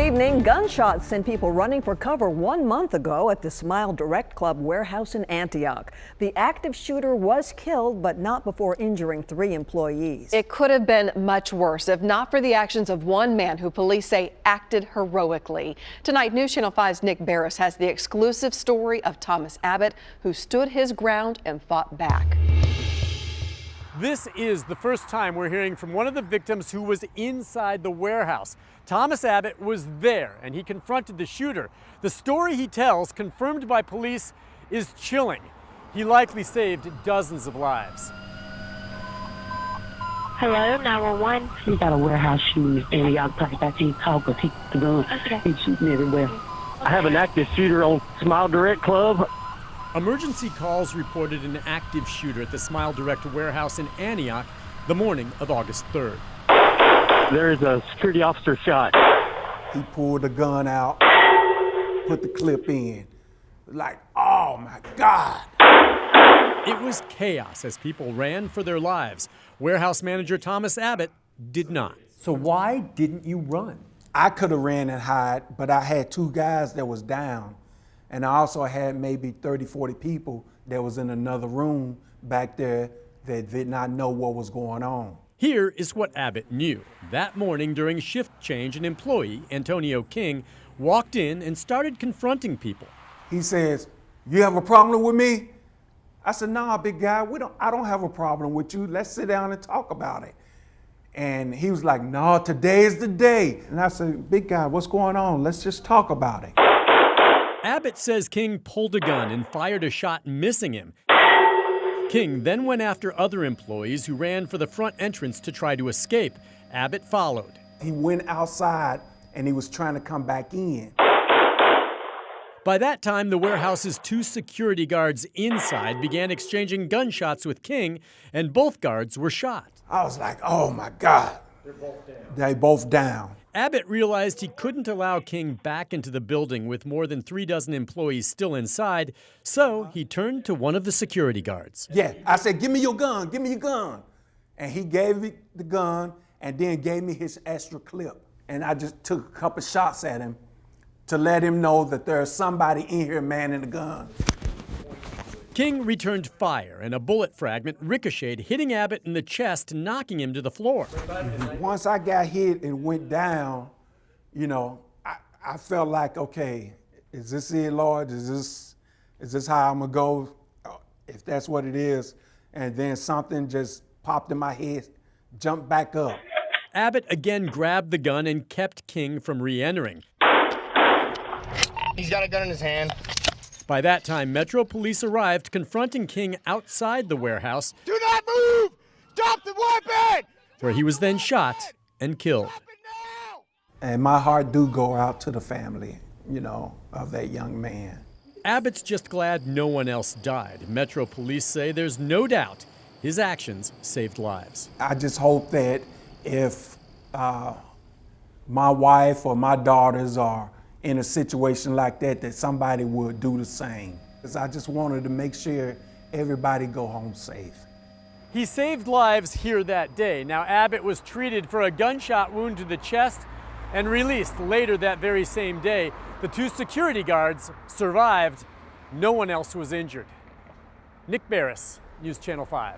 evening. Gunshots sent people running for cover 1 month ago at the Smile Direct Club warehouse in Antioch. The active shooter was killed, but not before injuring 3 employees. It could have been much worse if not for the actions of one man who police say acted heroically. Tonight, News Channel 5's Nick Barris has the exclusive story of Thomas Abbott, who stood his ground and fought back. This is the first time we're hearing from one of the victims who was inside the warehouse. Thomas Abbott was there and he confronted the shooter. The story he tells, confirmed by police, is chilling. He likely saved dozens of lives. Hello, 911. He got a warehouse shooting in Antioch. That's his call because he the gun. Okay. He's shooting everywhere. I have an active shooter on Smile Direct Club. Emergency calls reported an active shooter at the Smile Direct warehouse in Antioch the morning of August 3rd. There is a security officer shot. He pulled the gun out, put the clip in. Like, oh my God. It was chaos as people ran for their lives. Warehouse manager Thomas Abbott did not. So why didn't you run? I could have ran and hide, but I had 2 guys that was down. And I also had maybe 30, 40 people that was in another room back there that did not know what was going on. Here is what Abbott knew. That morning during shift change, an employee, Antonio King, walked in and started confronting people. He says, "You have a problem with me?" I said, "Nah, big guy, I don't have a problem with you. Let's sit down and talk about it." And he was like, "No, today is the day." And I said, "Big guy, what's going on? Let's just talk about it." Abbott says King pulled a gun and fired a shot, missing him. King then went after other employees who ran for the front entrance to try to escape. Abbott followed. He went outside and he was trying to come back in. By that time, the warehouse's 2 security guards inside began exchanging gunshots with King, and both guards were shot. I was like, oh my God. They both down. Abbott realized he couldn't allow King back into the building with more than 36 employees still inside, so he turned to one of the security guards. Yeah, I said, "Give me your gun, give me your gun." And he gave me the gun and then gave me his extra clip. And I just took a couple shots at him to let him know that there's somebody in here manning the gun. King returned fire, and a bullet fragment ricocheted, hitting Abbott in the chest, knocking him to the floor. Once I got hit and went down, you know, I felt like, okay, is this it, Lord? Is this how I'm gonna go? If that's what it is. And then something just popped in my head, jumped back up. Abbott again grabbed the gun and kept King from re-entering. He's got a gun in his hand. By that time, Metro Police arrived, confronting King outside the warehouse. Do not move! Drop the weapon! Where he was then shot and killed. And my heart do go out to the family, you know, of that young man. Abbott's just glad no one else died. Metro Police say there's no doubt his actions saved lives. I just hope that if my wife or my daughters are in a situation like that, that somebody would do the same. Because I just wanted to make sure everybody go home safe. He saved lives here that day. Now, Abbott was treated for a gunshot wound to the chest and released later that very same day. The 2 security guards survived. No one else was injured. Nick Barris, News Channel 5.